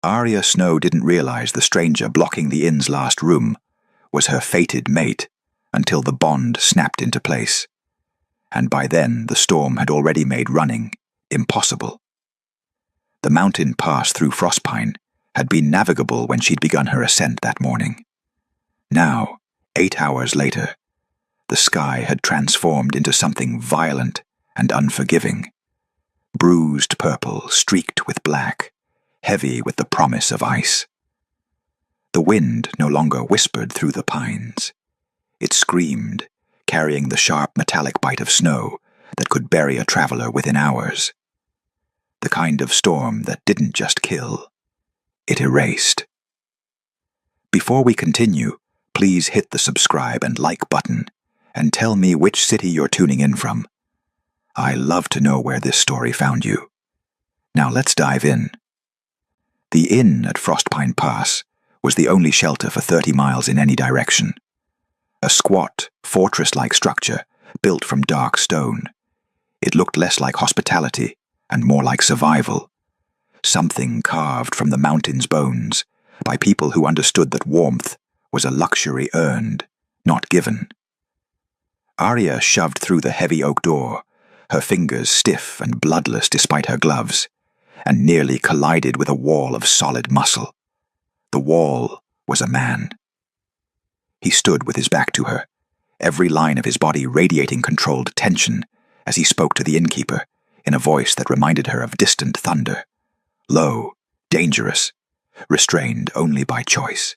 Arya Snow didn't realize the stranger blocking the inn's last room was her fated mate until the bond snapped into place. And by then the storm had already made running impossible. The mountain pass through Frostpine had been navigable when she'd begun her ascent that morning. Now, 8 hours later, the sky had transformed into something violent and unforgiving. Bruised purple, streaked with black, heavy with the promise of ice. The wind no longer whispered through the pines. It screamed, carrying the sharp metallic bite of snow that could bury a traveler within hours. The kind of storm that didn't just kill, it erased. Before we continue, please hit the subscribe and like button and tell me which city you're tuning in from. I love to know where this story found you. Now let's dive in. The inn at Frostpine Pass was the only shelter for 30 miles in any direction. A squat, fortress-like structure built from dark stone. It looked less like hospitality and more like survival. Something carved from the mountain's bones by people who understood that warmth was a luxury earned, not given. Arya shoved through the heavy oak door, her fingers stiff and bloodless despite her gloves, and nearly collided with a wall of solid muscle. The wall was a man. He stood with his back to her, every line of his body radiating controlled tension as he spoke to the innkeeper in a voice that reminded her of distant thunder, low, dangerous, restrained only by choice.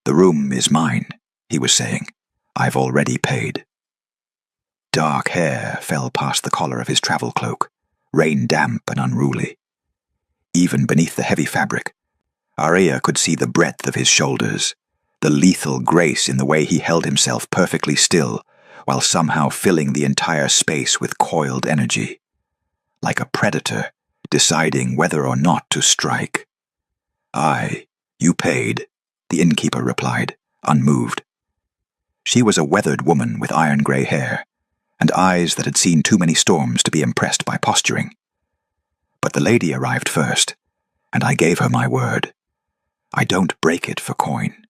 "The room is mine," he was saying. "I've already paid." Dark hair fell past the collar of his travel cloak, rain-damp and unruly. Even beneath the heavy fabric, Arya could see the breadth of his shoulders, the lethal grace in the way he held himself perfectly still while somehow filling the entire space with coiled energy, like a predator deciding whether or not to strike. "Aye, you paid," the innkeeper replied, unmoved. She was a weathered woman with iron-grey hair, and eyes that had seen too many storms to be impressed by posturing. But the lady arrived first, and I gave her my word. I don't break it for coin.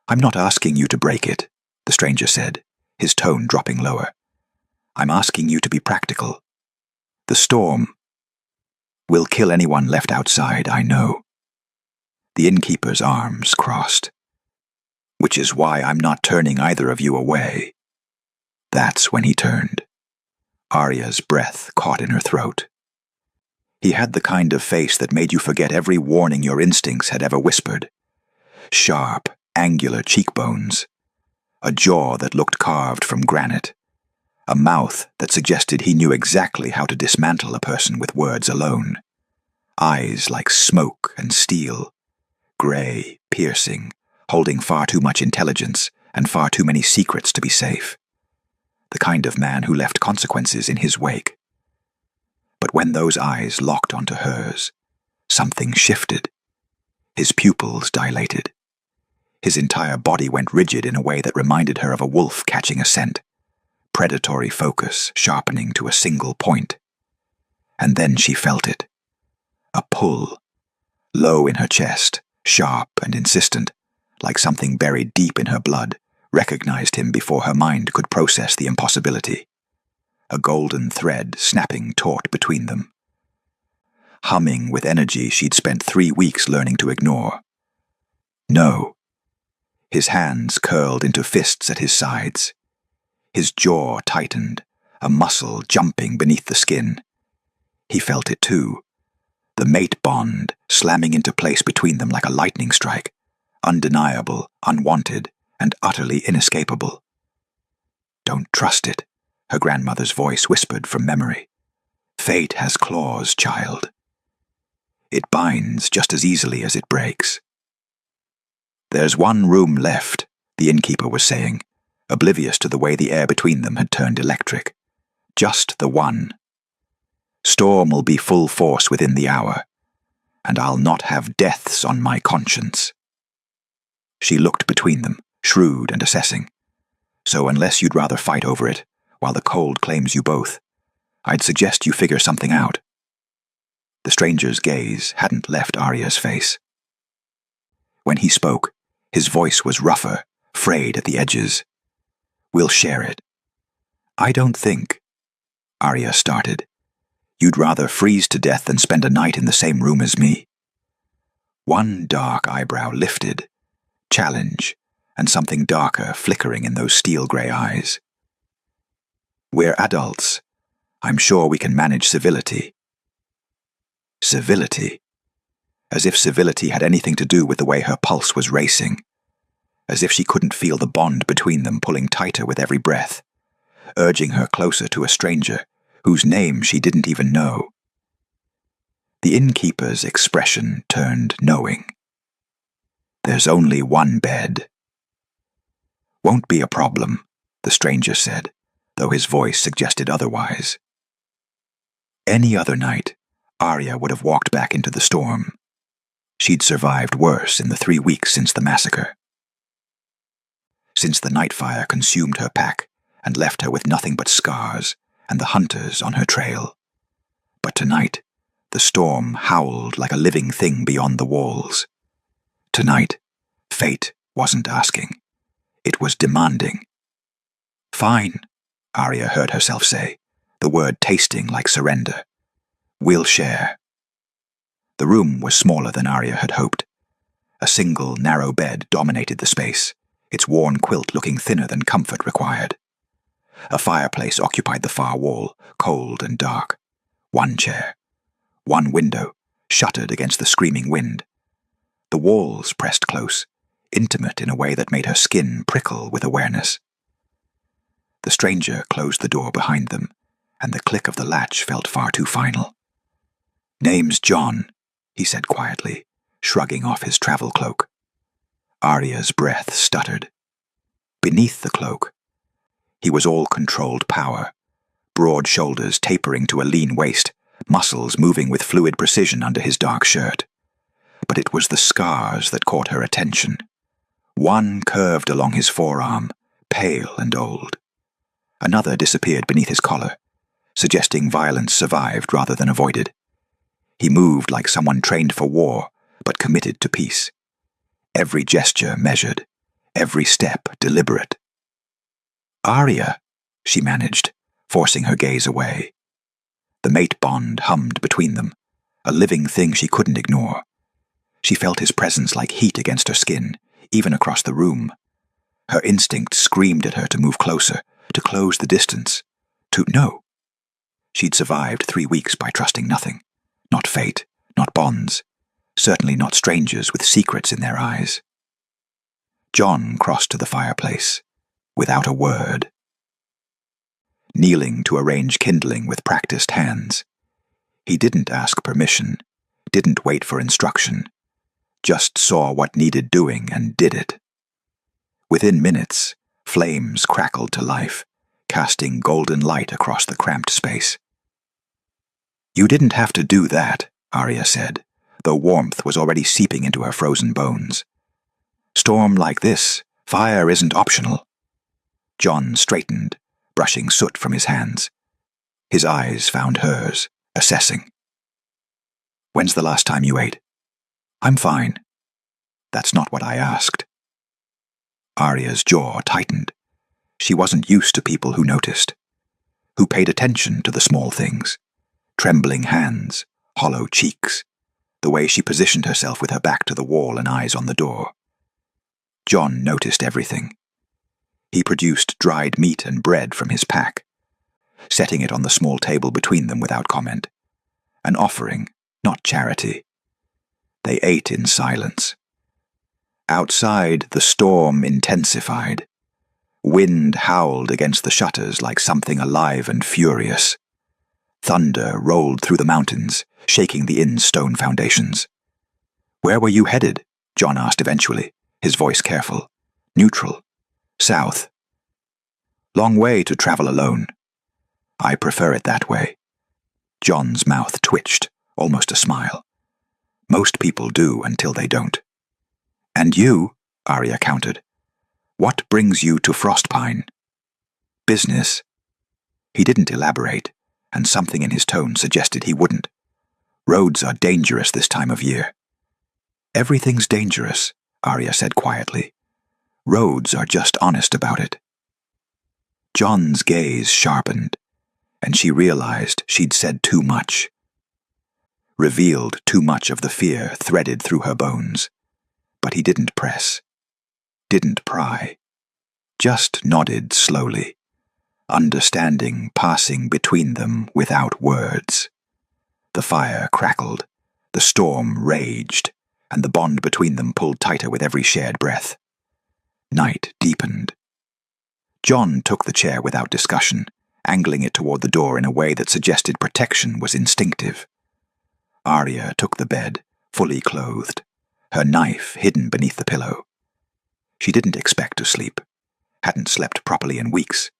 "I'm not asking you to break it," the stranger said, his tone dropping lower. "I'm asking you to be practical. The storm will kill anyone left outside, I know." The innkeeper's arms crossed. "Which is why I'm not turning either of you away." That's when he turned. Arya's breath caught in her throat. He had the kind of face that made you forget every warning your instincts had ever whispered. Sharp, angular cheekbones. A jaw that looked carved from granite. A mouth that suggested he knew exactly how to dismantle a person with words alone. Eyes like smoke and steel. Grey, piercing, holding far too much intelligence and far too many secrets to be safe. The kind of man who left consequences in his wake. But when those eyes locked onto hers, something shifted. His pupils dilated. His entire body went rigid in a way that reminded her of a wolf catching a scent. Predatory focus sharpening to a single point. And then she felt it. A pull. Low in her chest, sharp and insistent, like something buried deep in her blood, recognized him before her mind could process the impossibility. A golden thread snapping taut between them. Humming with energy she'd spent 3 weeks learning to ignore. No. His hands curled into fists at his sides. His jaw tightened, a muscle jumping beneath the skin. He felt it too. The mate bond slamming into place between them like a lightning strike. Undeniable, unwanted, and utterly inescapable. "Don't trust it," her grandmother's voice whispered from memory. "Fate has claws, child. It binds just as easily as it breaks." "There's one room left," the innkeeper was saying, oblivious to the way the air between them had turned electric. "Just the one. Storm will be full force within the hour, and I'll not have deaths on my conscience." She looked between them, shrewd and assessing. "So unless you'd rather fight over it, while the cold claims you both, I'd suggest you figure something out." The stranger's gaze hadn't left Arya's face. When he spoke, his voice was rougher, frayed at the edges. "We'll share it." "I don't think," Arya started. "You'd rather freeze to death than spend a night in the same room as me." One dark eyebrow lifted, challenge, and something darker flickering in those steel-grey eyes. "We're adults. I'm sure we can manage civility." Civility. As if civility had anything to do with the way her pulse was racing. As if she couldn't feel the bond between them pulling tighter with every breath, urging her closer to a stranger whose name she didn't even know. The innkeeper's expression turned knowing. "There's only one bed." "Won't be a problem," the stranger said, though his voice suggested otherwise. Any other night, Arya would have walked back into the storm. She'd survived worse in the 3 weeks since the massacre. Since the night fire consumed her pack and left her with nothing but scars and the hunters on her trail. But tonight, the storm howled like a living thing beyond the walls. Tonight, fate wasn't asking. It was demanding. "Fine," Arya heard herself say, the word tasting like surrender. "We'll share." The room was smaller than Arya had hoped. A single, narrow bed dominated the space, its worn quilt looking thinner than comfort required. A fireplace occupied the far wall, cold and dark. One chair. One window, shuttered against the screaming wind. The walls pressed close, intimate in a way that made her skin prickle with awareness. The stranger closed the door behind them, and the click of the latch felt far too final. "Name's John," he said quietly, shrugging off his travel cloak. Arya's breath stuttered. Beneath the cloak, he was all controlled power, broad shoulders tapering to a lean waist, muscles moving with fluid precision under his dark shirt. But it was the scars that caught her attention. One curved along his forearm, pale and old. Another disappeared beneath his collar, suggesting violence survived rather than avoided. He moved like someone trained for war, but committed to peace. Every gesture measured, every step deliberate. "Arya," she managed, forcing her gaze away. The mate bond hummed between them, a living thing she couldn't ignore. She felt his presence like heat against her skin, even across the room. Her instinct screamed at her to move closer, to close the distance, to know. She'd survived 3 weeks by trusting nothing. Not fate, not bonds, certainly not strangers with secrets in their eyes. John crossed to the fireplace, without a word. Kneeling to arrange kindling with practiced hands. He didn't ask permission, didn't wait for instruction, just saw what needed doing and did it. Within minutes, flames crackled to life, casting golden light across the cramped space. "You didn't have to do that," Arya said, though warmth was already seeping into her frozen bones. "Storm like this, fire isn't optional." John straightened, brushing soot from his hands. His eyes found hers, assessing. "When's the last time you ate?" "I'm fine." "That's not what I asked." Arya's jaw tightened. She wasn't used to people who noticed, who paid attention to the small things. Trembling hands, hollow cheeks, the way she positioned herself with her back to the wall and eyes on the door. John noticed everything. He produced dried meat and bread from his pack, setting it on the small table between them without comment. An offering, not charity. They ate in silence. Outside, the storm intensified. Wind howled against the shutters like something alive and furious. Thunder rolled through the mountains, shaking the inn's stone foundations. "Where were you headed?" John asked eventually, his voice careful. "Neutral. South." "Long way to travel alone." "I prefer it that way." John's mouth twitched, almost a smile. "Most people do until they don't." "And you," Arya countered. "What brings you to Frostpine?" "Business." He didn't elaborate, and something in his tone suggested he wouldn't. Roads are dangerous this time of year. Everything's dangerous, Arya said quietly. Roads are just honest about it. John's gaze sharpened, and she realized she'd said too much. Revealed too much of the fear threaded through her bones. But he didn't press. Didn't pry. Just nodded slowly, understanding passing between them without words. The fire crackled, the storm raged, and the bond between them pulled tighter with every shared breath. Night deepened. John took the chair without discussion, angling it toward the door in a way that suggested protection was instinctive. Arya took the bed, fully clothed, her knife hidden beneath the pillow. She didn't expect to sleep, hadn't slept properly in weeks,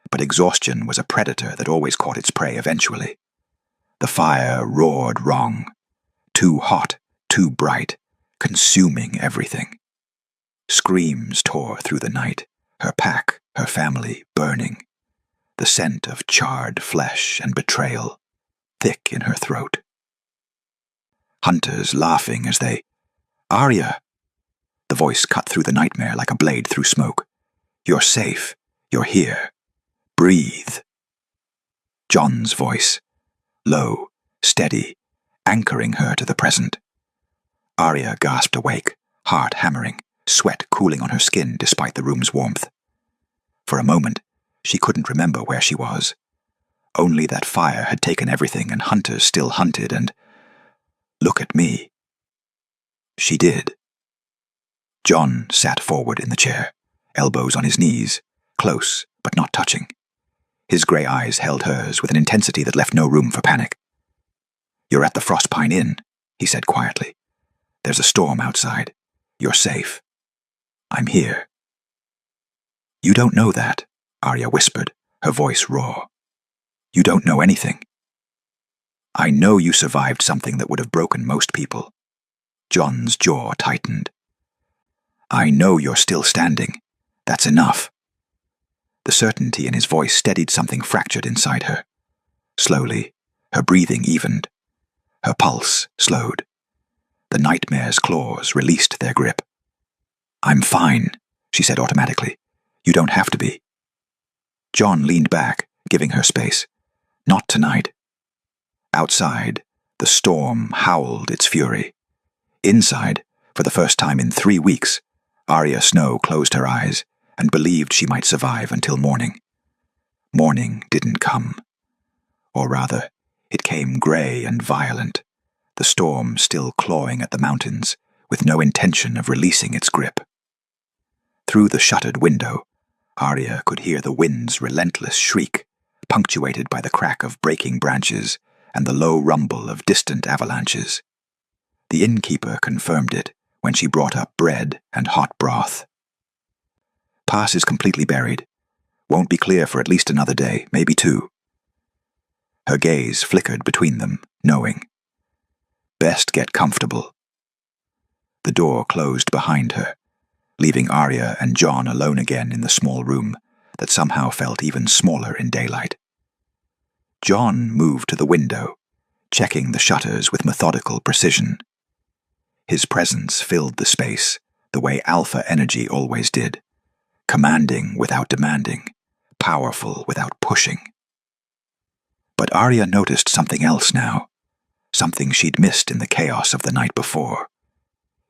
but exhaustion was a predator that always caught its prey eventually. The fire roared wrong, too hot, too bright, consuming everything. Screams tore through the night, her pack, her family burning. The scent of charred flesh and betrayal, thick in her throat. Hunters laughing as they, "Arya!" The voice cut through the nightmare like a blade through smoke. "You're safe. You're here. Breathe." John's voice, low, steady, anchoring her to the present. Arya gasped awake, heart hammering, sweat cooling on her skin despite the room's warmth. For a moment, she couldn't remember where she was. Only that fire had taken everything and hunters still hunted and... "Look at me." She did. John sat forward in the chair, elbows on his knees, close but not touching. His grey eyes held hers with an intensity that left no room for panic. "You're at the Frostpine Inn," he said quietly. "There's a storm outside. You're safe. I'm here." "You don't know that," Arya whispered, her voice raw. "You don't know anything. I know you survived something that would have broken most people." John's jaw tightened. "I know you're still standing. That's enough." The certainty in his voice steadied something fractured inside her. Slowly, her breathing evened. Her pulse slowed. The nightmare's claws released their grip. "I'm fine," she said automatically. "You don't have to be." John leaned back, giving her space. "Not tonight." Outside, the storm howled its fury. Inside, for the first time in 3 weeks, Arya Snow closed her eyes and believed she might survive until morning. Morning didn't come. Or rather, it came grey and violent, the storm still clawing at the mountains, with no intention of releasing its grip. Through the shuttered window, Arya could hear the wind's relentless shriek, punctuated by the crack of breaking branches and the low rumble of distant avalanches. The innkeeper confirmed it when she brought up bread and hot broth. "Pass is completely buried. Won't be clear for at least another day, maybe 2. Her gaze flickered between them, knowing. Best get comfortable. The door closed behind her, leaving Arya and John alone again in the small room that somehow felt even smaller in daylight. John moved to the window, checking the shutters with methodical precision. His presence filled the space, the way alpha energy always did, commanding without demanding, powerful without pushing. But Arya noticed something else now, something she'd missed in the chaos of the night before.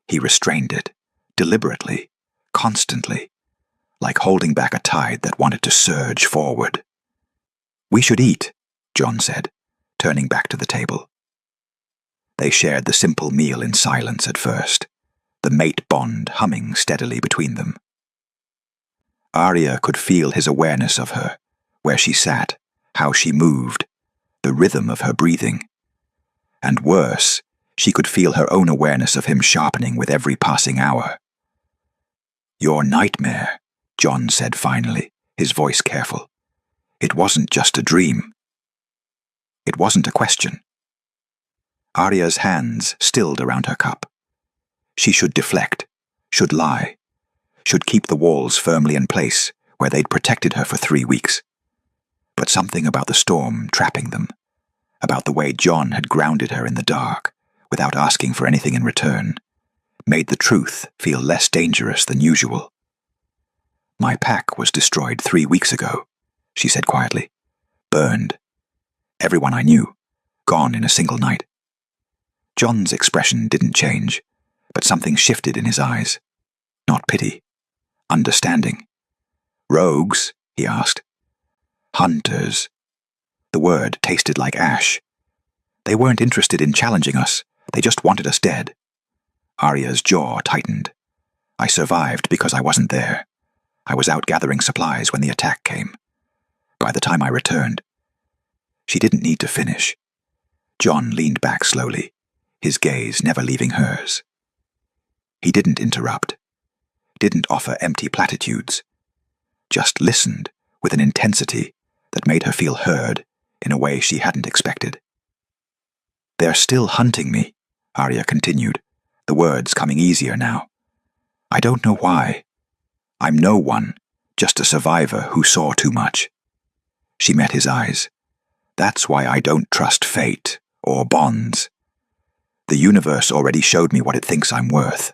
He restrained it, deliberately, constantly, like holding back a tide that wanted to surge forward. "We should eat," John said, turning back to the table. They shared the simple meal in silence at first, the mate bond humming steadily between them. Arya could feel his awareness of her, where she sat, how she moved, the rhythm of her breathing. And worse, she could feel her own awareness of him sharpening with every passing hour. "Your nightmare," John said finally, his voice careful. "It wasn't just a dream." It wasn't a question. Arya's hands stilled around her cup. She should deflect, should lie, should keep the walls firmly in place where they'd protected her for 3 weeks. But something about the storm trapping them, about the way John had grounded her in the dark, without asking for anything in return, made the truth feel less dangerous than usual. "My pack was destroyed 3 weeks ago," she said quietly. "Burned. Everyone I knew, gone in a single night." John's expression didn't change, but something shifted in his eyes. Not pity. Understanding. "Rogues?" he asked. "Hunters." The word tasted like ash. "They weren't interested in challenging us. They just wanted us dead." Arya's jaw tightened. "I survived because I wasn't there. I was out gathering supplies when the attack came. By the time I returned..." She didn't need to finish. John leaned back slowly, his gaze never leaving hers. He didn't interrupt, didn't offer empty platitudes, just listened with an intensity that made her feel heard in a way she hadn't expected. "They're still hunting me," Arya continued, the words coming easier now. "I don't know why. I'm no one, just a survivor who saw too much." She met his eyes. "That's why I don't trust fate or bonds. The universe already showed me what it thinks I'm worth."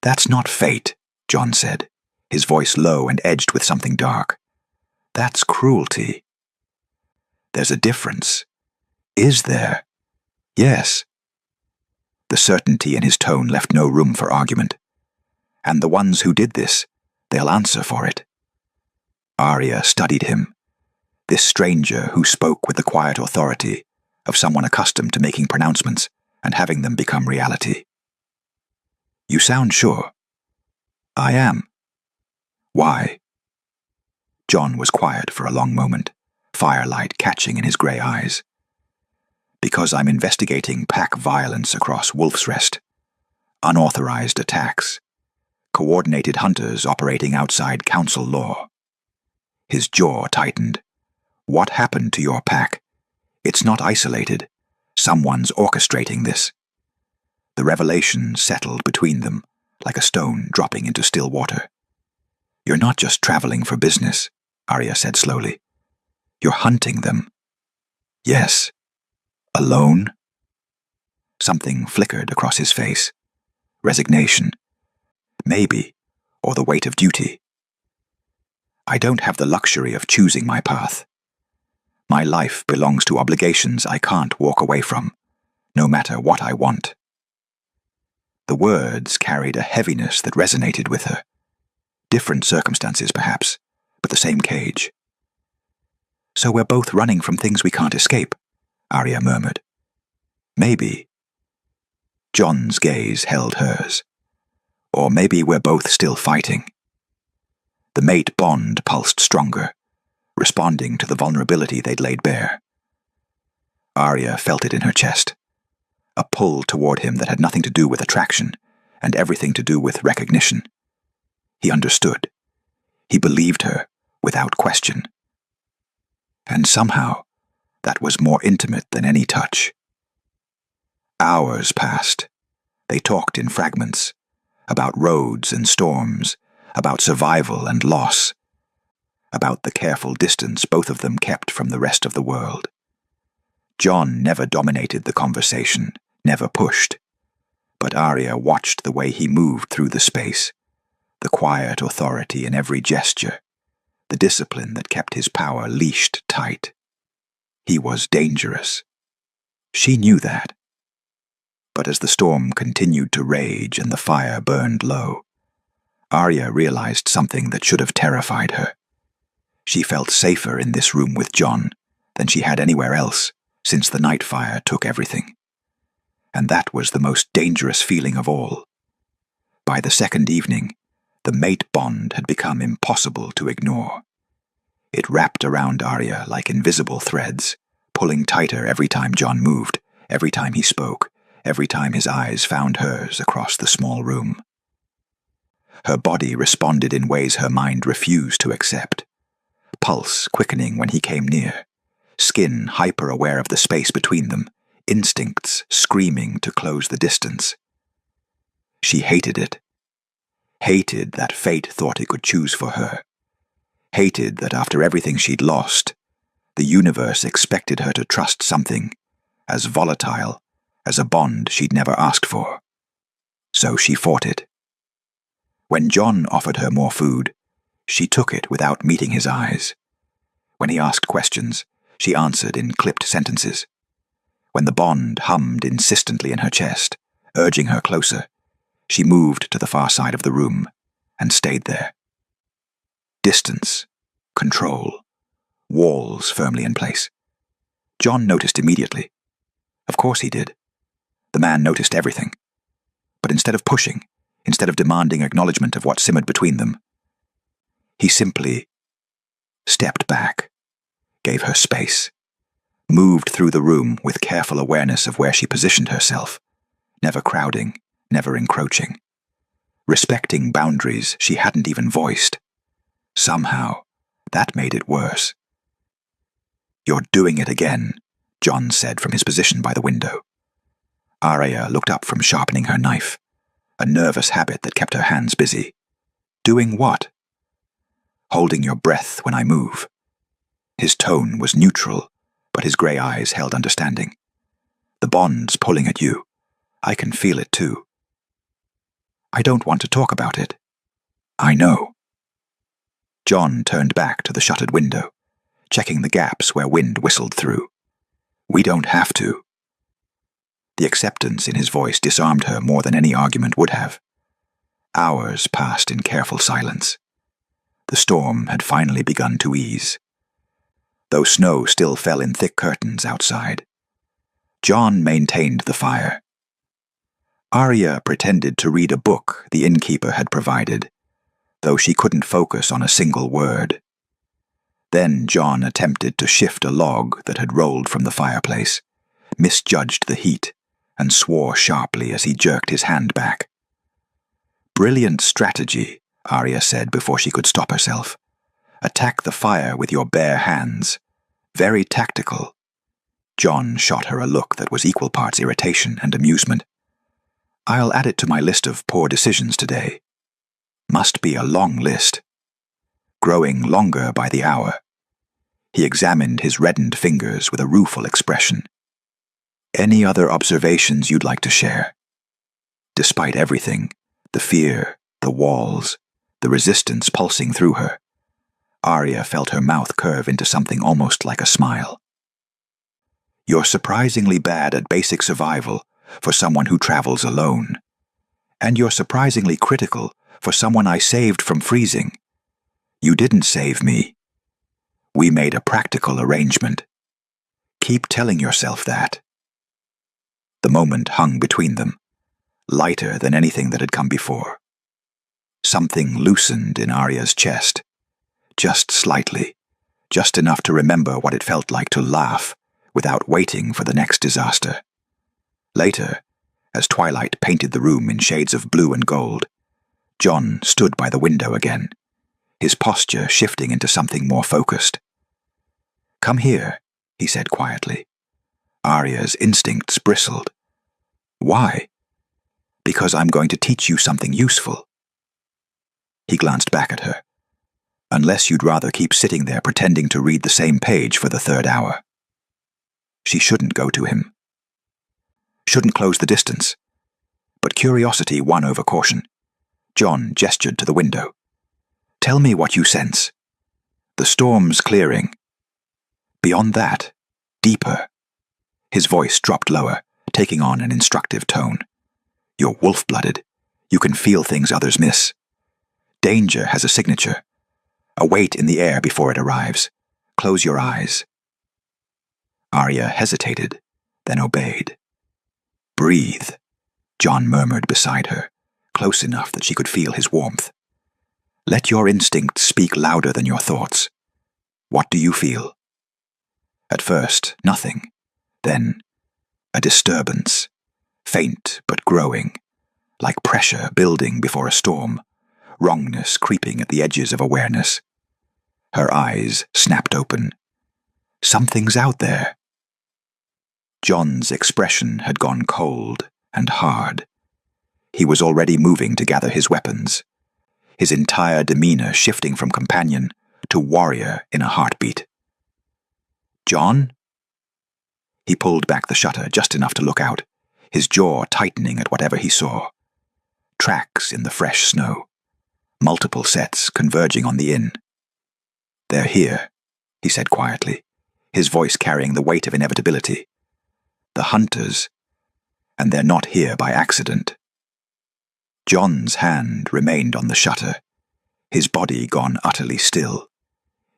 "That's not fate," John said, his voice low and edged with something dark. "That's cruelty." "There's a difference." "Is there?" "Yes." The certainty in his tone left no room for argument. "And the ones who did this, they'll answer for it." Arya studied him, this stranger who spoke with the quiet authority of someone accustomed to making pronouncements and having them become reality. "You sound sure." "I am." "Why?" John was quiet for a long moment, firelight catching in his grey eyes. "Because I'm investigating pack violence across Wolf's Rest. Unauthorized attacks. Coordinated hunters operating outside council law." His jaw tightened. "What happened to your pack? It's not isolated. Someone's orchestrating this." The revelation settled between them, like a stone dropping into still water. "You're not just traveling for business," Arya said slowly. "You're hunting them." "Yes." "Alone?" Something flickered across his face. Resignation. Maybe, or the weight of duty. "I don't have the luxury of choosing my path. My life belongs to obligations I can't walk away from, no matter what I want." The words carried a heaviness that resonated with her. Different circumstances, perhaps, but the same cage. "So we're both running from things we can't escape," Arya murmured. "Maybe." John's gaze held hers. "Or maybe we're both still fighting." The mate bond pulsed stronger, responding to the vulnerability they'd laid bare. Arya felt it in her chest, a pull toward him that had nothing to do with attraction and everything to do with recognition. He understood. He believed her without question. And somehow, that was more intimate than any touch. Hours passed. They talked in fragments, about roads and storms, about survival and loss, about the careful distance both of them kept from the rest of the world. John never dominated the conversation, never pushed, but Arya watched the way he moved through the space, the quiet authority in every gesture, the discipline that kept his power leashed tight. He was dangerous. She knew that. But as the storm continued to rage and the fire burned low, Arya realized something that should have terrified her. She felt safer in this room with John than she had anywhere else since the night fire took everything. And that was the most dangerous feeling of all. By the second evening, the mate bond had become impossible to ignore. It wrapped around Arya like invisible threads, pulling tighter every time John moved, every time he spoke, every time his eyes found hers across the small room. Her body responded in ways her mind refused to accept. Pulse quickening when he came near, skin hyper-aware of the space between them, instincts screaming to close the distance. She hated it. Hated that fate thought it could choose for her. Hated that after everything she'd lost, The universe expected her to trust something as volatile as a bond she'd never asked for. So she fought it. When John offered her more food, she took it without meeting his eyes. When he asked questions, she answered in clipped sentences. When the bond hummed insistently in her chest, urging her closer, she moved to the far side of the room and stayed there. Distance, control, walls firmly in place. John noticed immediately. Of course he did. The man noticed everything. But instead of pushing, instead of demanding acknowledgement of what simmered between them, he simply stepped back, gave her space, moved through the room with careful awareness of where she positioned herself, never crowding, never encroaching, respecting boundaries she hadn't even voiced. Somehow, that made it worse. "You're doing it again," John said from his position by the window. Arya looked up from sharpening her knife, a nervous habit that kept her hands busy. "Doing what?" "Holding your breath when I move." His tone was neutral, but his grey eyes held understanding. "The bond's pulling at you. I can feel it too." "I don't want to talk about it." "I know." John turned back to the shuttered window, checking the gaps where wind whistled through. "We don't have to." The acceptance in his voice disarmed her more than any argument would have. Hours passed in careful silence. The storm had finally begun to ease, though snow still fell in thick curtains outside. John maintained the fire. Arya pretended to read a book the innkeeper had provided, though she couldn't focus on a single word. Then John attempted to shift a log that had rolled from the fireplace, misjudged the heat, and swore sharply as he jerked his hand back. "Brilliant strategy," Arya said before she could stop herself. "Attack the fire with your bare hands. Very tactical." John shot her a look that was equal parts irritation and amusement. "I'll add it to my list of poor decisions today. Must be a long list." Growing longer by the hour. He examined his reddened fingers with a rueful expression. "Any other observations you'd like to share?" Despite everything, the fear, the walls, the resistance pulsing through her, Arya felt her mouth curve into something almost like a smile. "You're surprisingly bad at basic survival for someone who travels alone. And you're surprisingly critical for someone I saved from freezing. You didn't save me. We made a practical arrangement. Keep telling yourself that." The moment hung between them, lighter than anything that had come before. Something loosened in Arya's chest, just slightly, just enough to remember what it felt like to laugh without waiting for the next disaster. Later, as twilight painted the room in shades of blue and gold, John stood by the window again, his posture shifting into something more focused. "Come here," he said quietly. Arya's instincts bristled. "Why?" "Because I'm going to teach you something useful." He glanced back at her. "Unless you'd rather keep sitting there pretending to read the same page for the third hour." She shouldn't go to him. Shouldn't close the distance. But curiosity won over caution. John gestured to the window. "Tell me what you sense." "The storm's clearing." "Beyond that, deeper." His voice dropped lower, taking on an instructive tone. "You're wolf-blooded. You can feel things others miss. Danger has a signature, a weight in the air before it arrives. Close your eyes." Arya hesitated, then obeyed. "Breathe," John murmured beside her, close enough that she could feel his warmth. "Let your instincts speak louder than your thoughts. What do you feel?" At first, nothing. Then, a disturbance, faint but growing, like pressure building before a storm, wrongness creeping at the edges of awareness. Her eyes snapped open. "Something's out there." John's expression had gone cold and hard. He was already moving to gather his weapons, his entire demeanor shifting from companion to warrior in a heartbeat. John? He pulled back the shutter just enough to look out, his jaw tightening at whatever he saw. Tracks in the fresh snow. Multiple sets converging on the inn. "They're here," he said quietly, his voice carrying the weight of inevitability. "The hunters, and they're not here by accident." John's hand remained on the shutter, his body gone utterly still,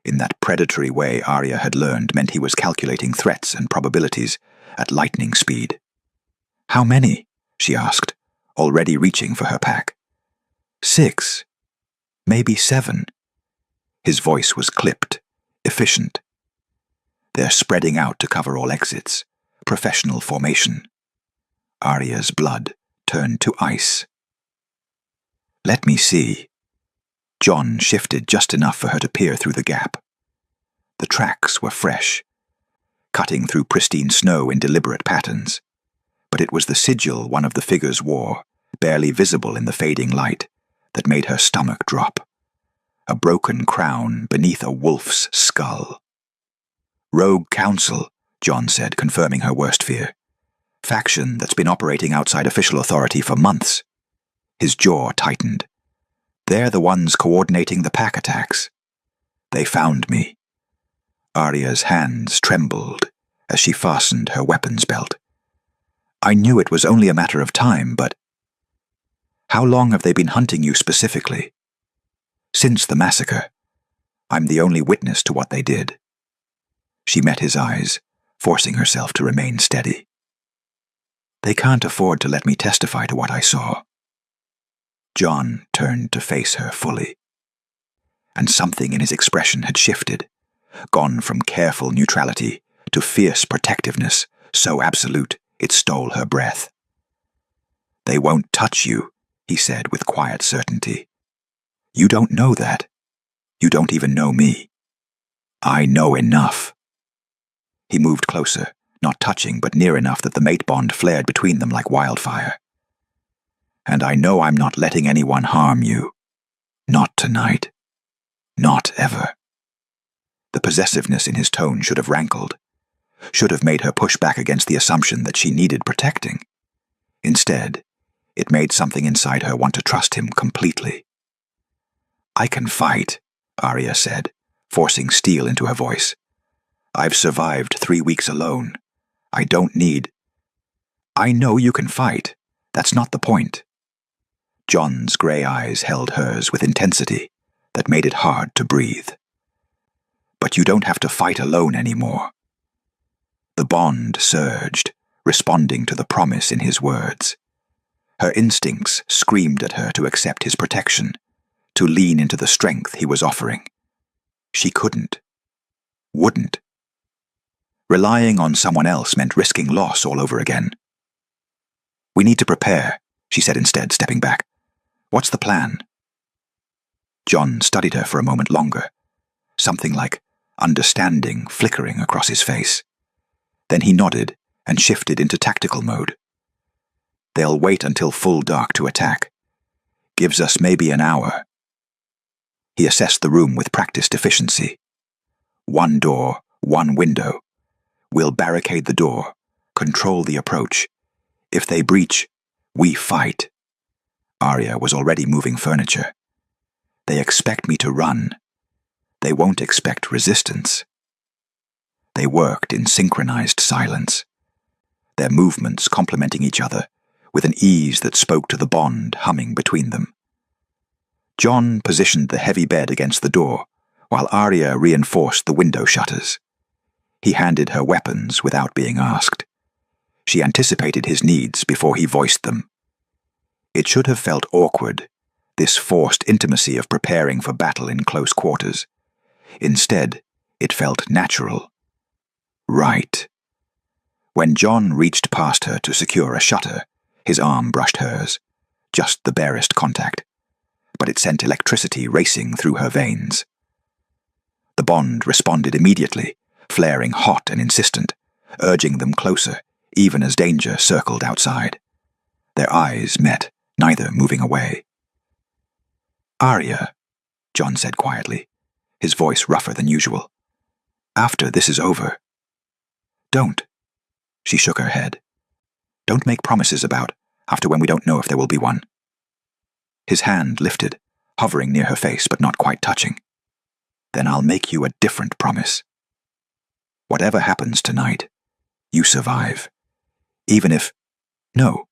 in that predatory way Arya had learned meant he was calculating threats and probabilities at lightning speed. "How many?" she asked, already reaching for her pack. "6. Maybe 7. His voice was clipped, efficient. "They're spreading out to cover all exits. Professional formation." Arya's blood turned to ice. "Let me see." John shifted just enough for her to peer through the gap. The tracks were fresh, cutting through pristine snow in deliberate patterns, but it was the sigil one of the figures wore, barely visible in the fading light, that made her stomach drop. A broken crown beneath a wolf's skull. "Rogue Council," John said, confirming her worst fear. "Faction that's been operating outside official authority for months." His jaw tightened. "They're the ones coordinating the pack attacks. They found me." Arya's hands trembled as she fastened her weapons belt. "I knew it was only a matter of time, but—" "How long have they been hunting you specifically?" "Since the massacre. I'm the only witness to what they did." She met his eyes, forcing herself to remain steady. "They can't afford to let me testify to what I saw." John turned to face her fully, and something in his expression had shifted, gone from careful neutrality to fierce protectiveness, so absolute it stole her breath. "They won't touch you," he said with quiet certainty. "You don't know that. You don't even know me. I know enough." He moved closer, not touching but near enough that the mate bond flared between them like wildfire. "And I know I'm not letting anyone harm you. Not tonight. Not ever." The possessiveness in his tone should have rankled, should have made her push back against the assumption that she needed protecting. Instead, it made something inside her want to trust him completely. "I can fight," Arya said, forcing steel into her voice. "I've survived 3 weeks alone. I don't need—" "I know you can fight. That's not the point." John's grey eyes held hers with intensity that made it hard to breathe. "But you don't have to fight alone anymore." The bond surged, responding to the promise in his words. Her instincts screamed at her to accept his protection, to lean into the strength he was offering. She couldn't. Wouldn't. Relying on someone else meant risking loss all over again. "We need to prepare," she said instead, stepping back. "What's the plan?" John studied her for a moment longer, something like understanding flickering across his face. Then he nodded and shifted into tactical mode. "They'll wait until full dark to attack. Gives us maybe an hour." He assessed the room with practiced efficiency. 1 door, 1 window. We'll barricade the door, control the approach. If they breach, we fight. Arya was already moving furniture. They expect me to run. They won't expect resistance. They worked in synchronized silence, their movements complementing each other with an ease that spoke to the bond humming between them. John positioned the heavy bed against the door, while Arya reinforced the window shutters. He handed her weapons without being asked. She anticipated his needs before he voiced them. It should have felt awkward, this forced intimacy of preparing for battle in close quarters. Instead, it felt natural. Right. When John reached past her to secure a shutter, his arm brushed hers, just the barest contact, but it sent electricity racing through her veins. The bond responded immediately, flaring hot and insistent, urging them closer, even as danger circled outside. Their eyes met, neither moving away. "Arya," John said quietly, his voice rougher than usual. "After this is over, Don't. She shook her head. Don't make promises about after when we don't know if there will be one. His hand lifted, hovering near her face but not quite touching. Then I'll make you a different promise. Whatever happens tonight, you survive. Even if... No.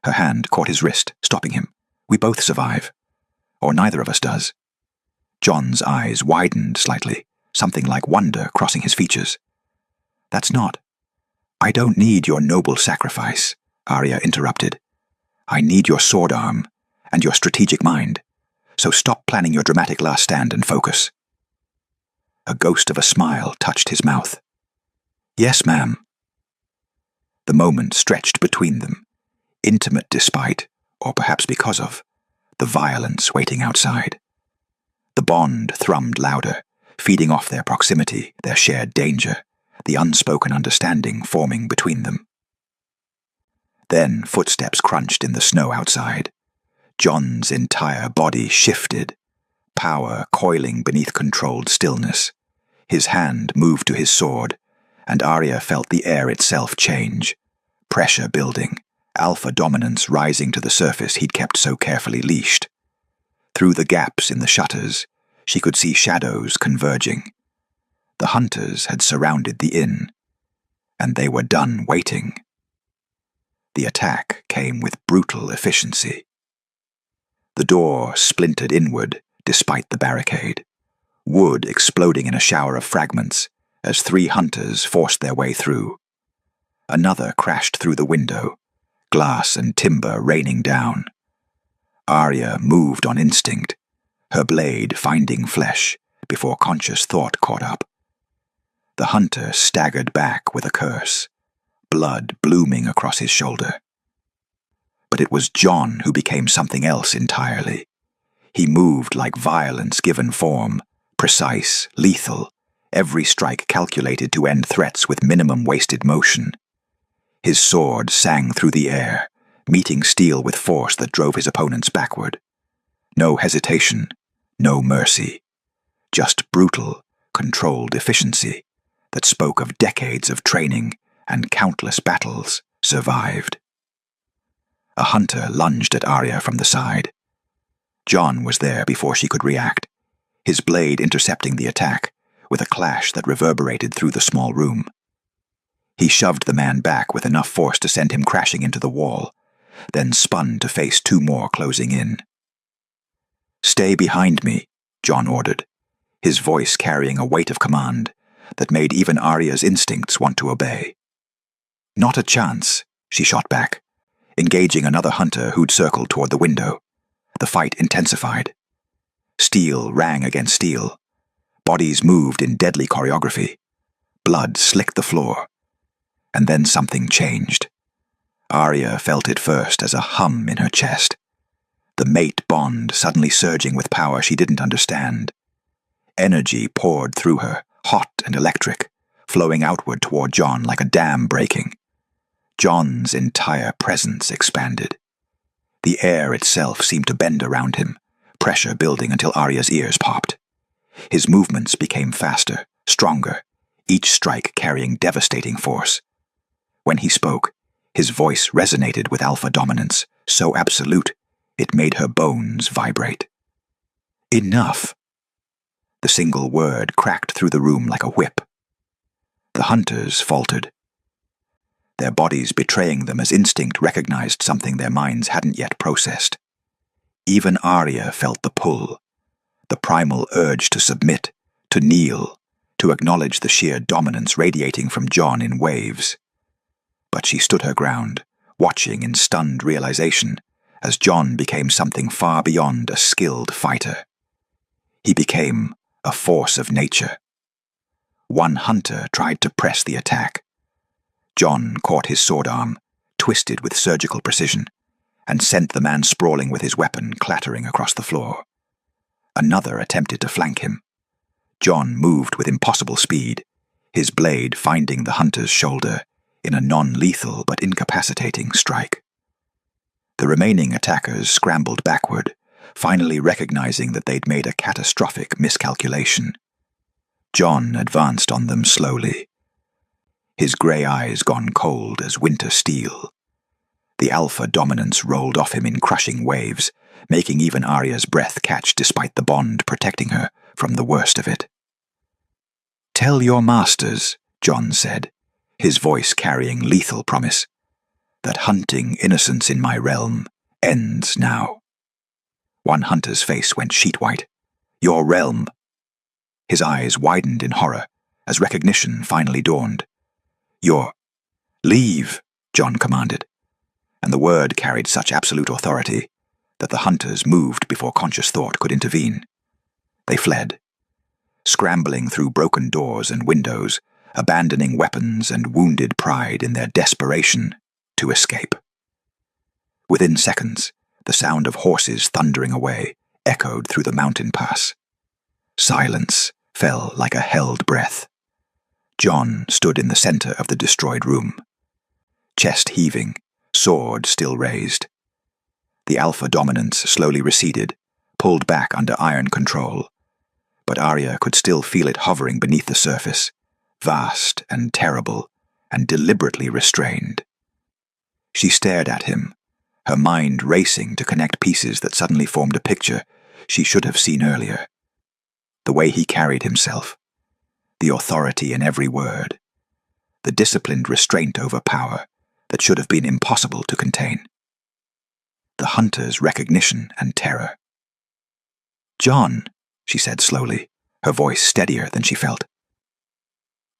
Her hand caught his wrist, stopping him. We both survive. Or neither of us does. John's eyes widened slightly, something like wonder crossing his features. That's not. I don't need your noble sacrifice, Arya interrupted. I need your sword arm and your strategic mind. So stop planning your dramatic last stand and focus. A ghost of a smile touched his mouth. Yes, ma'am. The moment stretched between them, intimate despite, or perhaps because of, the violence waiting outside. The bond thrummed louder, feeding off their proximity, their shared danger, the unspoken understanding forming between them. Then footsteps crunched in the snow outside. John's entire body shifted, power coiling beneath controlled stillness. His hand moved to his sword, and Arya felt the air itself change. Pressure building, alpha dominance rising to the surface he'd kept so carefully leashed. Through the gaps in the shutters, she could see shadows converging. The hunters had surrounded the inn, and they were done waiting. The attack came with brutal efficiency. The door splintered inward despite the barricade, wood exploding in a shower of fragments as 3 hunters forced their way through. Another crashed through the window, glass and timber raining down. Arya moved on instinct, her blade finding flesh before conscious thought caught up. The hunter staggered back with a curse, blood blooming across his shoulder. But it was John who became something else entirely. He moved like violence given form, precise, lethal, every strike calculated to end threats with minimum wasted motion. His sword sang through the air, meeting steel with force that drove his opponents backward. No hesitation, no mercy. Just brutal, controlled efficiency that spoke of decades of training and countless battles survived. A hunter lunged at Arya from the side. John was there before she could react, his blade intercepting the attack with a clash that reverberated through the small room. He shoved the man back with enough force to send him crashing into the wall, then spun to face 2 more closing in. "Stay behind me," John ordered, his voice carrying a weight of command that made even Arya's instincts want to obey. "Not a chance," she shot back, engaging another hunter who'd circled toward the window. The fight intensified. Steel rang against steel. Bodies moved in deadly choreography. Blood slicked the floor. And then something changed. Arya felt it first as a hum in her chest. The mate bond suddenly surging with power she didn't understand. Energy poured through her, hot and electric, flowing outward toward John like a dam breaking. John's entire presence expanded. The air itself seemed to bend around him, pressure building until Arya's ears popped. His movements became faster, stronger, each strike carrying devastating force. When he spoke, his voice resonated with alpha dominance, so absolute it made her bones vibrate. "Enough!" The single word cracked through the room like a whip. The hunters faltered, their bodies betraying them as instinct recognized something their minds hadn't yet processed. Even Arya felt the pull, the primal urge to submit, to kneel, to acknowledge the sheer dominance radiating from John in waves. But she stood her ground, watching in stunned realization as John became something far beyond a skilled fighter. He became a force of nature. One hunter tried to press the attack. John caught his sword arm, twisted with surgical precision, and sent the man sprawling with his weapon clattering across the floor. Another attempted to flank him. John moved with impossible speed, his blade finding the hunter's shoulder in a non-lethal but incapacitating strike. The remaining attackers scrambled backward, finally recognizing that they'd made a catastrophic miscalculation. John advanced on them slowly. his grey eyes gone cold as winter steel. The alpha dominance rolled off him in crushing waves, making even Arya's breath catch despite the bond protecting her from the worst of it. "Tell your masters," Jon said, his voice carrying lethal promise, "that hunting innocents in my realm ends now." One hunter's face went sheet-white. "Your realm." His eyes widened in horror as recognition finally dawned. "Your—" "Leave," Jon commanded, and the word carried such absolute authority that the hunters moved before conscious thought could intervene. They fled, scrambling through broken doors and windows, abandoning weapons and wounded pride in their desperation to escape. Within seconds, the sound of horses thundering away echoed through the mountain pass. Silence fell like a held breath. Jon stood in the center of the destroyed room, chest heaving, sword still raised. The alpha dominance slowly receded, pulled back under iron control, but Arya could still feel it hovering beneath the surface, vast and terrible and deliberately restrained. She stared at him, her mind racing to connect pieces that suddenly formed a picture she should have seen earlier. The way he carried himself, the authority in every word, the disciplined restraint over power that should have been impossible to contain. The hunter's recognition and terror. "Jon," she said slowly, her voice steadier than she felt.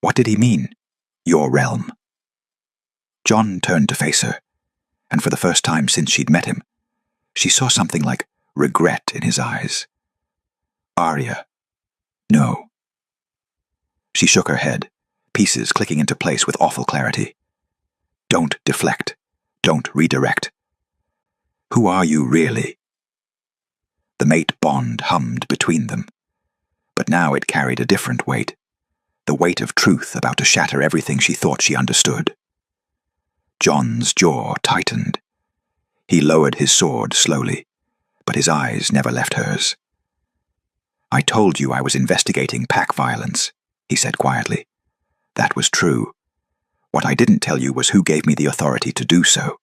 "What did he mean, your realm?" Jon turned to face her, and for the first time since she'd met him, she saw something like regret in his eyes. "Arya, no." She shook her head, pieces clicking into place with awful clarity. "Don't deflect. Don't redirect. Who are you really?" The mate bond hummed between them, but now it carried a different weight, the weight of truth about to shatter everything she thought she understood. Jon's jaw tightened. He lowered his sword slowly, but his eyes never left hers. "I told you I was investigating pack violence," he said quietly. "That was true. What I didn't tell you was who gave me the authority to do so."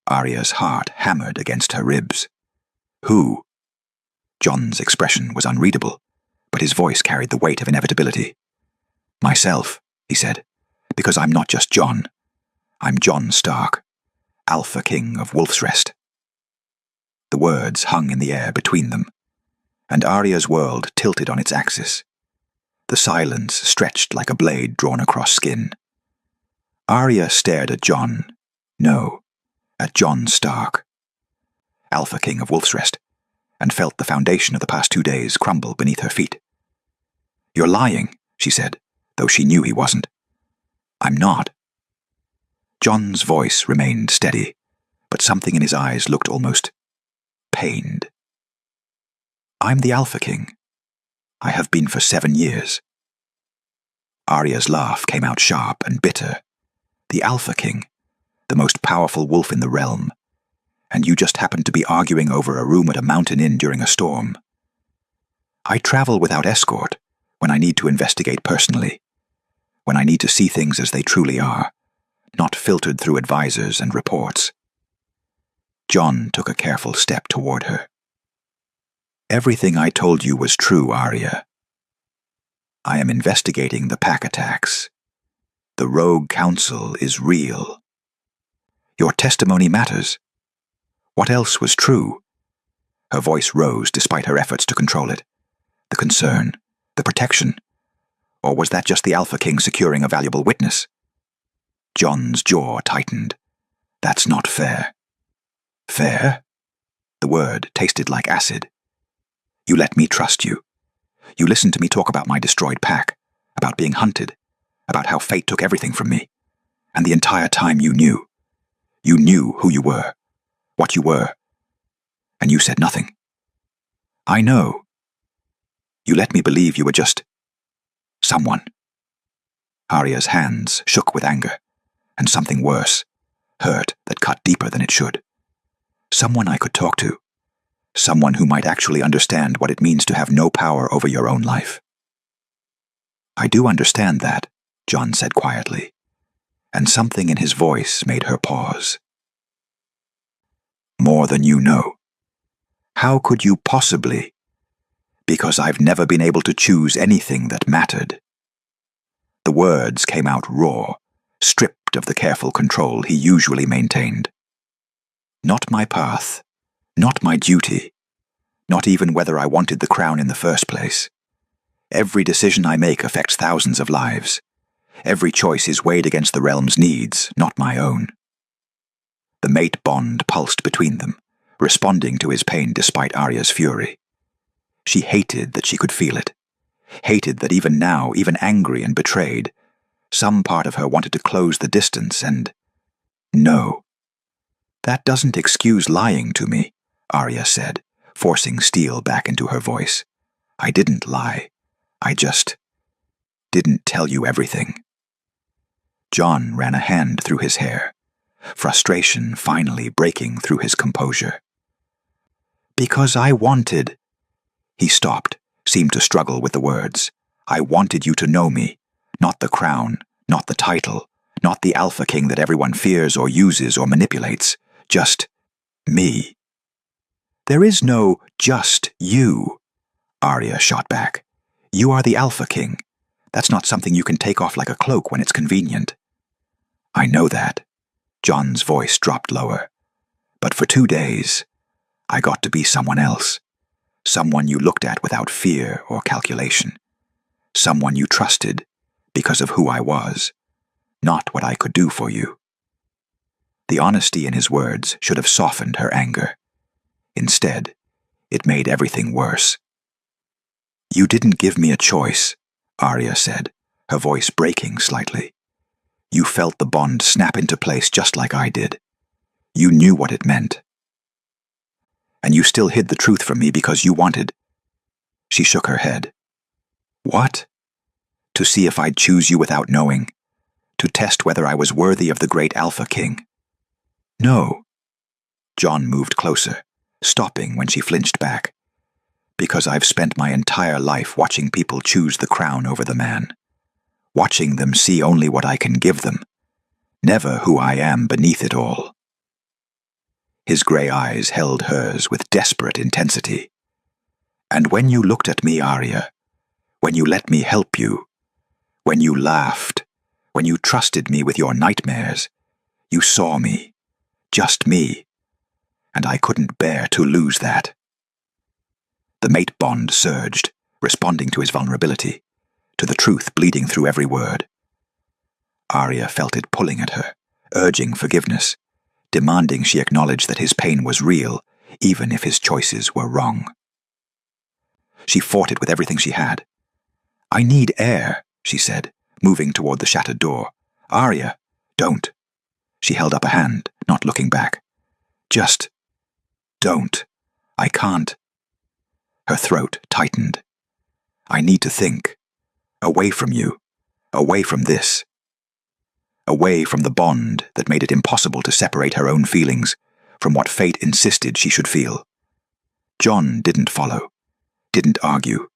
Arya's heart hammered against her ribs. "Who?" Jon's expression was unreadable, but his voice carried the weight of inevitability. "Myself," he said, "because I'm not just Jon. I'm Jon Stark, Alpha King of Wolf's Rest." The words hung in the air between them, and Arya's world tilted on its axis. The silence stretched like a blade drawn across skin. Arya stared at Jon. No, at Jon Stark, Alpha King of Wolf's Rest, and felt the foundation of the past 2 days crumble beneath her feet. "You're lying," she said, though she knew he wasn't. "I'm not." Jon's voice remained steady, but something in his eyes looked almost pained. "I'm the Alpha King. I have been for 7 years. Arya's laugh came out sharp and bitter. "The Alpha King, the most powerful wolf in the realm, and you just happened to be arguing over a room at a mountain inn during a storm. I travel without escort when I need to investigate personally, when I need to see things as they truly are, not filtered through advisors and reports." Jon took a careful step toward her. "Everything I told you was true, Arya. I am investigating the pack attacks. The Rogue Council is real. Your testimony matters. What else was true?" Her voice rose despite her efforts to control it. The concern, the protection, or was that just the Alpha King securing a valuable witness? Jon's jaw tightened. "That's not fair." "Fair?" The word tasted like acid. "You let me trust you. You listened to me talk about my destroyed pack, about being hunted, about how fate took everything from me. And the entire time you knew. You knew who you were, what you were. And you said nothing. I know. You let me believe you were just someone." Arya's hands shook with anger, and something worse, hurt that cut deeper than it should. Someone I could talk to. Someone who might actually understand what it means to have no power over your own life. "I do understand that," John said quietly, and something in his voice made her pause. More than you know. How could you possibly? Because I've never been able to choose anything that mattered. The words came out raw, stripped of the careful control he usually maintained. Not my path, not my duty, not even whether I wanted the crown in the first place. Every decision I make affects thousands of lives. Every choice is weighed against the realm's needs, not my own. The mate bond pulsed between them, responding to his pain despite Arya's fury. She hated that she could feel it, hated that even now, even angry and betrayed, some part of her wanted to close the distance and... No. That doesn't excuse lying to me, Arya said, forcing steel back into her voice. I didn't lie. I just didn't tell you everything. John ran a hand through his hair, frustration finally breaking through his composure. Because I wanted... He stopped, seemed to struggle with the words. I wanted you to know me, not the crown, not the title, not the Alpha King that everyone fears or uses or manipulates, just me. There is no just you, Arya shot back. You are the Alpha King. That's not something you can take off like a cloak when it's convenient. I know that. John's voice dropped lower. But for 2 days, I got to be someone else. Someone you looked at without fear or calculation. Someone you trusted because of who I was, not what I could do for you. The honesty in his words should have softened her anger. Instead, it made everything worse. You didn't give me a choice, Arya said, her voice breaking slightly. You felt the bond snap into place just like I did. You knew what it meant. And you still hid the truth from me because you wanted... She shook her head. What? To see if I'd choose you without knowing. To test whether I was worthy of the great Alpha King. No. John moved closer, stopping when she flinched back. Because I've spent my entire life watching people choose the crown over the man. Watching them see only what I can give them. Never who I am beneath it all. His grey eyes held hers with desperate intensity. And when you looked at me, Arya, when you let me help you, when you laughed, when you trusted me with your nightmares, you saw me, just me, and I couldn't bear to lose that. The mate bond surged, responding to his vulnerability, to the truth bleeding through every word. Arya felt it pulling at her, urging forgiveness, demanding she acknowledge that his pain was real, even if his choices were wrong. She fought it with everything she had. I need air, she said, moving toward the shattered door. Arya, don't. She held up a hand, not looking back. Just don't. I can't. Her throat tightened. I need to think. Away from you. Away from this. Away from the bond that made it impossible to separate her own feelings from what fate insisted she should feel. John didn't follow, didn't argue,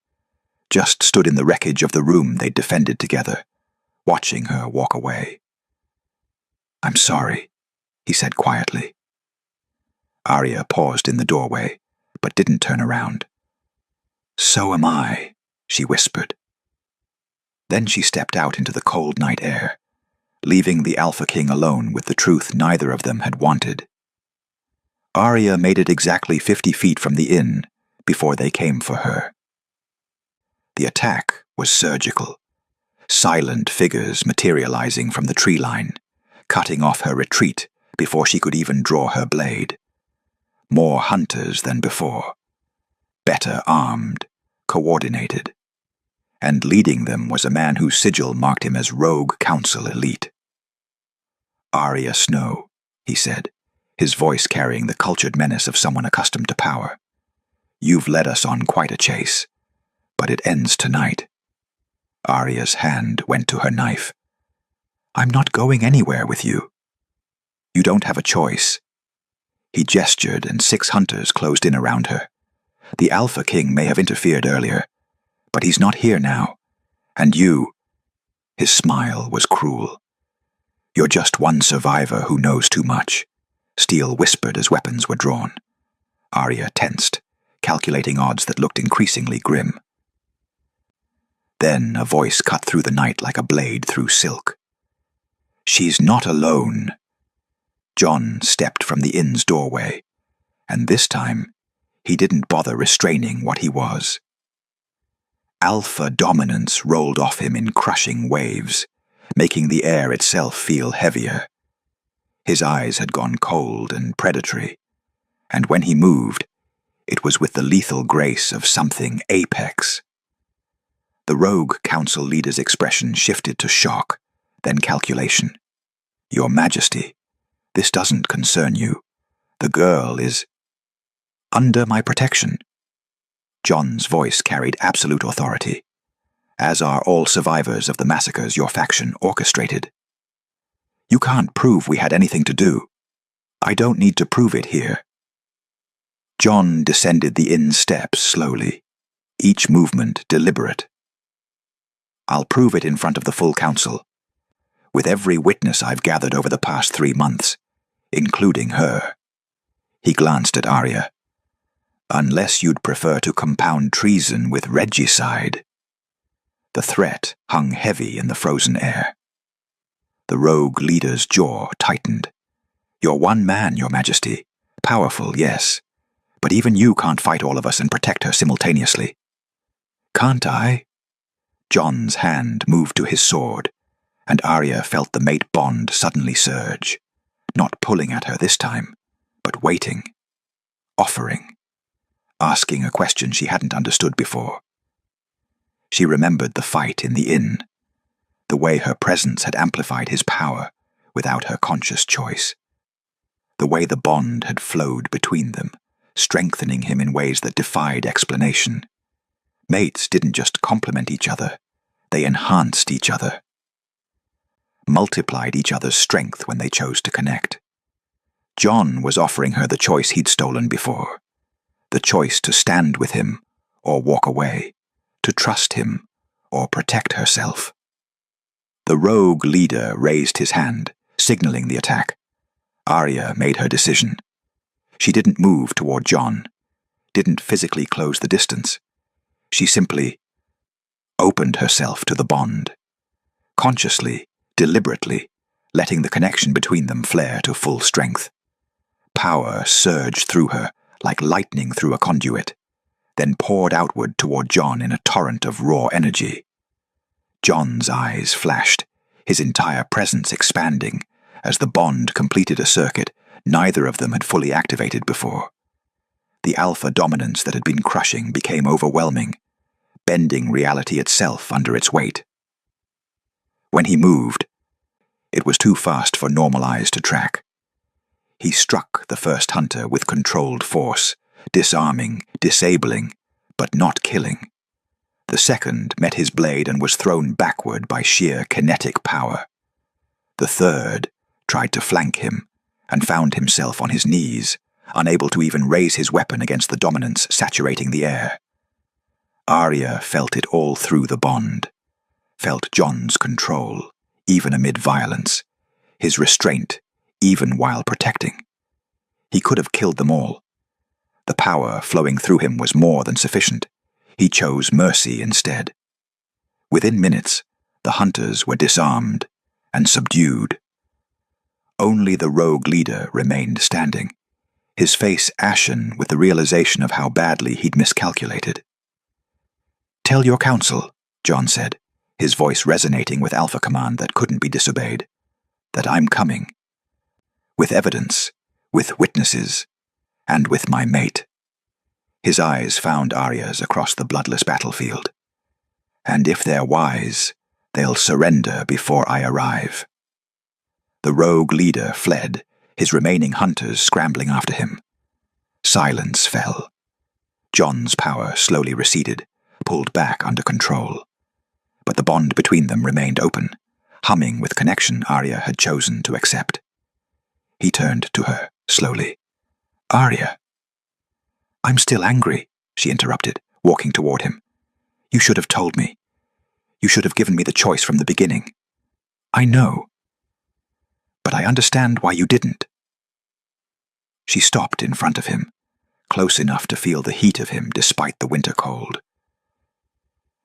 just stood in the wreckage of the room they'd defended together, watching her walk away. I'm sorry, he said quietly. Arya paused in the doorway, but didn't turn around. So am I, she whispered. Then she stepped out into the cold night air, leaving the Alpha King alone with the truth neither of them had wanted. Arya made it exactly 50 feet from the inn before they came for her. The attack was surgical, silent figures materializing from the tree line, cutting off her retreat before she could even draw her blade. More hunters than before, better armed, coordinated. And leading them was a man whose sigil marked him as Rogue Council Elite. Arya Snow, he said, his voice carrying the cultured menace of someone accustomed to power. You've led us on quite a chase, but it ends tonight. Arya's hand went to her knife. I'm not going anywhere with you. You don't have a choice. He gestured and 6 hunters closed in around her. The Alpha King may have interfered earlier, but he's not here now. And you... His smile was cruel. "You're just one survivor who knows too much," Steele whispered as weapons were drawn. Arya tensed, calculating odds that looked increasingly grim. Then a voice cut through the night like a blade through silk. "She's not alone." Jon stepped from the inn's doorway, and this time he didn't bother restraining what he was. Alpha dominance rolled off him in crushing waves, making the air itself feel heavier. His eyes had gone cold and predatory, and when he moved, it was with the lethal grace of something apex. The rogue council leader's expression shifted to shock, then calculation. "Your Majesty, this doesn't concern you. The girl is under my protection." Jon's voice carried absolute authority, "as are all survivors of the massacres your faction orchestrated. You can't prove we had anything to do. I don't need to prove it here." Jon descended the inn steps slowly, each movement deliberate. "I'll prove it in front of the full council, with every witness I've gathered over the past 3 months, including her." He glanced at Arya. "Unless you'd prefer to compound treason with regicide." The threat hung heavy in the frozen air. The rogue leader's jaw tightened. "You're one man, Your Majesty. Powerful, yes. But even you can't fight all of us and protect her simultaneously." "Can't I?" Jon's hand moved to his sword, and Arya felt the mate bond suddenly surge, not pulling at her this time, but waiting, offering, asking a question she hadn't understood before. She remembered the fight in the inn, the way her presence had amplified his power without her conscious choice, the way the bond had flowed between them, strengthening him in ways that defied explanation. Mates didn't just complement each other, they enhanced each other, multiplied each other's strength when they chose to connect. Jon was offering her the choice he'd stolen before, the choice to stand with him or walk away, to trust him or protect herself. The rogue leader raised his hand, signaling the attack. Arya made her decision. She didn't move toward Jon, didn't physically close the distance. She simply opened herself to the bond, consciously, deliberately, letting the connection between them flare to full strength. Power surged through her like lightning through a conduit, then poured outward toward Jon in a torrent of raw energy. Jon's eyes flashed, his entire presence expanding, as the bond completed a circuit neither of them had fully activated before. The alpha dominance that had been crushing became overwhelming, bending reality itself under its weight. When he moved, it was too fast for normal eyes to track. He struck the first hunter with controlled force, disarming, disabling, but not killing. The second met his blade and was thrown backward by sheer kinetic power. The third tried to flank him and found himself on his knees, unable to even raise his weapon against the dominance saturating the air. Arya felt it all through the bond, felt Jon's control, even amid violence, his restraint, even while protecting. He could have killed them all. The power flowing through him was more than sufficient. He chose mercy instead. Within minutes, the hunters were disarmed and subdued. Only the rogue leader remained standing, his face ashen with the realization of how badly he'd miscalculated. "Tell your council," Jon said, his voice resonating with alpha command that couldn't be disobeyed, "that I'm coming. With evidence, with witnesses, and with my mate." His eyes found Arya's across the bloodless battlefield. "And if they're wise, they'll surrender before I arrive." The rogue leader fled, his remaining hunters scrambling after him. Silence fell. Jon's power slowly receded, pulled back under control. But the bond between them remained open, humming with connection Arya had chosen to accept. He turned to her, slowly. "Arya." "I'm still angry," she interrupted, walking toward him. "You should have told me. You should have given me the choice from the beginning. I know. But I understand why you didn't. She stopped in front of him, close enough to feel the heat of him despite the winter cold.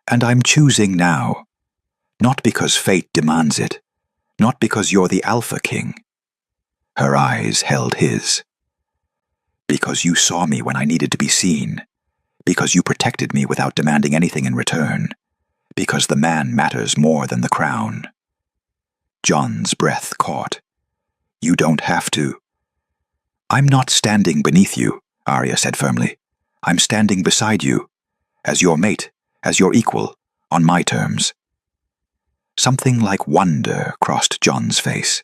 And I'm choosing now, not because fate demands it, not because you're the Alpha King. Her eyes held his. Because you saw me when I needed to be seen, because you protected me without demanding anything in return, because the man matters more than the crown. John's breath caught. You don't have to. I'm not standing beneath you, Arya said firmly. I'm standing beside you, as your mate, as your equal, on my terms. Something like wonder crossed John's face.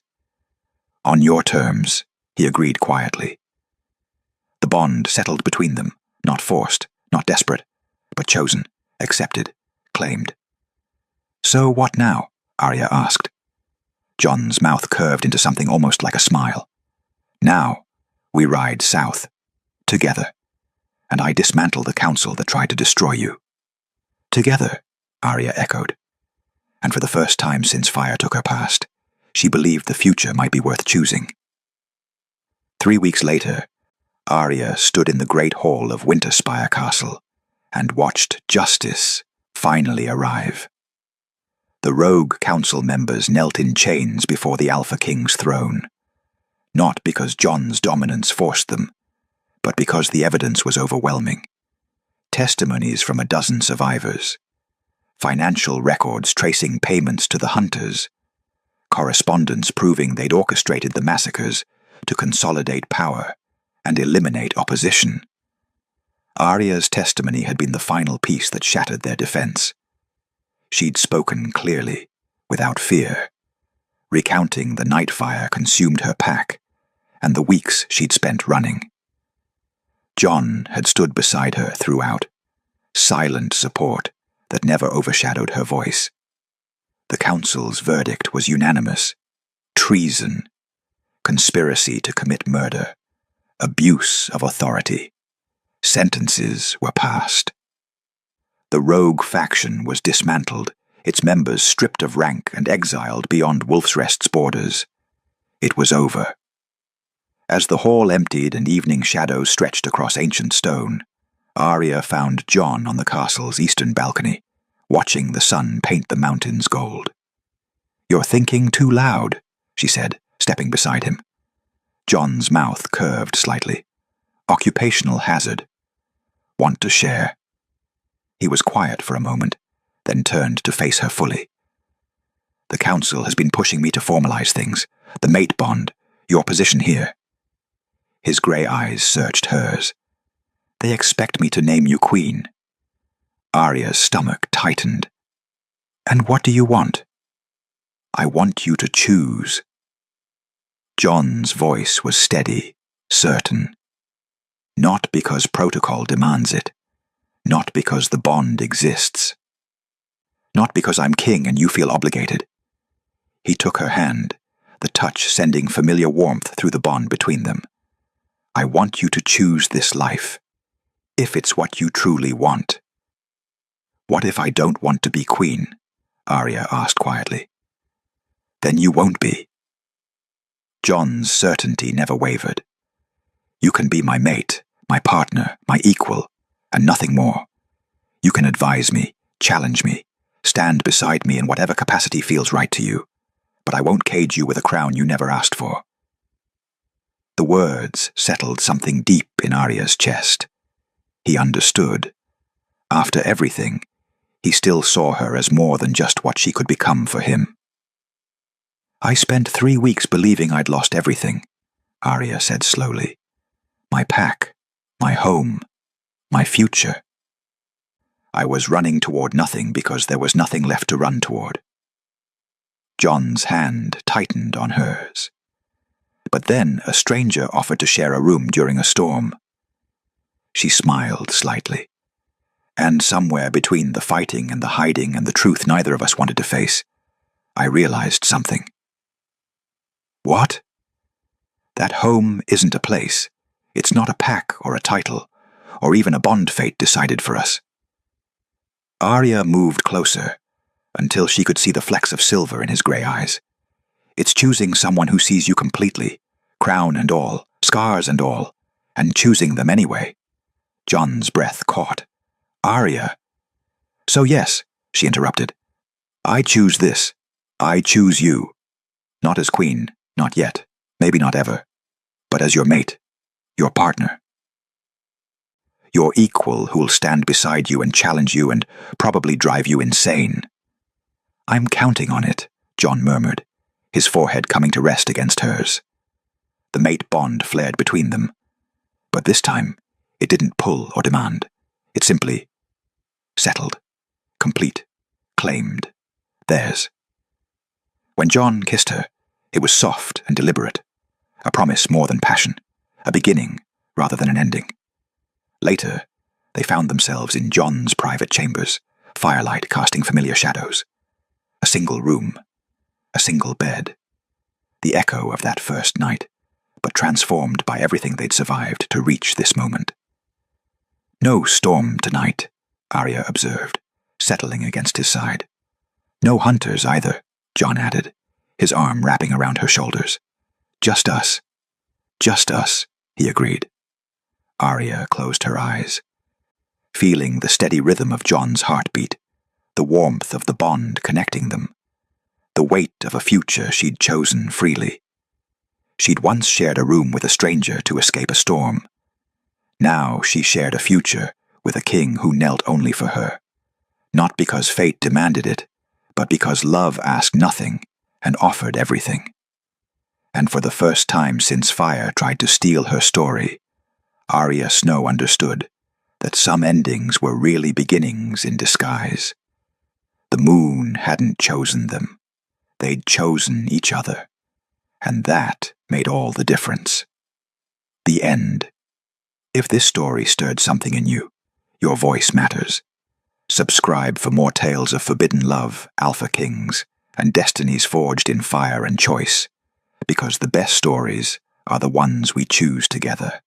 On your terms, he agreed quietly. The bond settled between them, not forced, not desperate, but chosen, accepted, claimed. So what now? Arya asked. John's mouth curved into something almost like a smile. Now, we ride south, together, and I dismantle the council that tried to destroy you. Together, Arya echoed. And for the first time since fire took her past, she believed the future might be worth choosing. 3 weeks later, Arya stood in the great hall of Winterspire Castle and watched justice finally arrive. The rogue council members knelt in chains before the Alpha King's throne, not because John's dominance forced them, but because the evidence was overwhelming. Testimonies from a dozen survivors, financial records tracing payments to the hunters, correspondence proving they'd orchestrated the massacres to consolidate power and eliminate opposition. Arya's testimony had been the final piece that shattered their defense. She'd spoken clearly, without fear, recounting the night fire consumed her pack and the weeks she'd spent running. John had stood beside her throughout, silent support that never overshadowed her voice. The council's verdict was unanimous: treason, conspiracy to commit murder, abuse of authority. Sentences were passed. The rogue faction was dismantled, its members stripped of rank and exiled beyond Wolf's Rest's borders. It was over. As the hall emptied and evening shadows stretched across ancient stone, Arya found John on the castle's eastern balcony, watching the sun paint the mountains gold. "You're thinking too loud," she said, stepping beside him. John's mouth curved slightly. "Occupational hazard. Want to share?" He was quiet for a moment, then turned to face her fully. "The council has been pushing me to formalize things. The mate bond, your position here." His grey eyes searched hers. "They expect me to name you queen." Arya's stomach tightened. "And what do you want?" "I want you to choose." John's voice was steady, certain. "Not because protocol demands it. Not because the bond exists. Not because I'm king and you feel obligated." He took her hand, the touch sending familiar warmth through the bond between them. "I want you to choose this life, if it's what you truly want." "What if I don't want to be queen?" Arya asked quietly. "Then you won't be." John's certainty never wavered. "You can be my mate, my partner, my equal, and nothing more. You can advise me, challenge me, stand beside me in whatever capacity feels right to you, but I won't cage you with a crown you never asked for." The words settled something deep in Arya's chest. He understood. After everything, he still saw her as more than just what she could become for him. "I spent 3 weeks believing I'd lost everything," Arya said slowly. "My pack, my home, my future. I was running toward nothing because there was nothing left to run toward." John's hand tightened on hers. But then a stranger offered to share a room during a storm. She smiled slightly. And somewhere between the fighting and the hiding and the truth neither of us wanted to face, I realized something. "What?" "That home isn't a place. It's not a pack or a title, or even a bond fate decided for us." Arya moved closer, until she could see the flecks of silver in his grey eyes. It's choosing someone who sees you completely, crown and all, scars and all, and choosing them anyway. Jon's breath caught. Arya. So yes, she interrupted. I choose this. I choose you. Not as queen, not yet, maybe not ever, but as your mate, your partner. Your equal who'll stand beside you and challenge you and probably drive you insane. I'm counting on it, Jon murmured, his forehead coming to rest against hers. The mate bond flared between them, but this time it didn't pull or demand. It simply settled, complete, claimed, theirs. When Jon kissed her, it was soft and deliberate, a promise more than passion, a beginning rather than an ending. Later, they found themselves in Jon's private chambers, firelight casting familiar shadows. A single room, a single bed. The echo of that first night, but transformed by everything they'd survived to reach this moment. No storm tonight, Arya observed, settling against his side. No hunters either, Jon added, his arm wrapping around her shoulders. Just us. Just us, he agreed. Arya closed her eyes, feeling the steady rhythm of Jon's heartbeat, the warmth of the bond connecting them, the weight of a future she'd chosen freely. She'd once shared a room with a stranger to escape a storm. Now she shared a future with a king who knelt only for her, not because fate demanded it, but because love asked nothing and offered everything. And for the first time since fire tried to steal her story, Arya Snow understood that some endings were really beginnings in disguise. The moon hadn't chosen them. They'd chosen each other. And that made all the difference. The end. If this story stirred something in you, your voice matters. Subscribe for more tales of forbidden love, alpha kings, and destinies forged in fire and choice, because the best stories are the ones we choose together.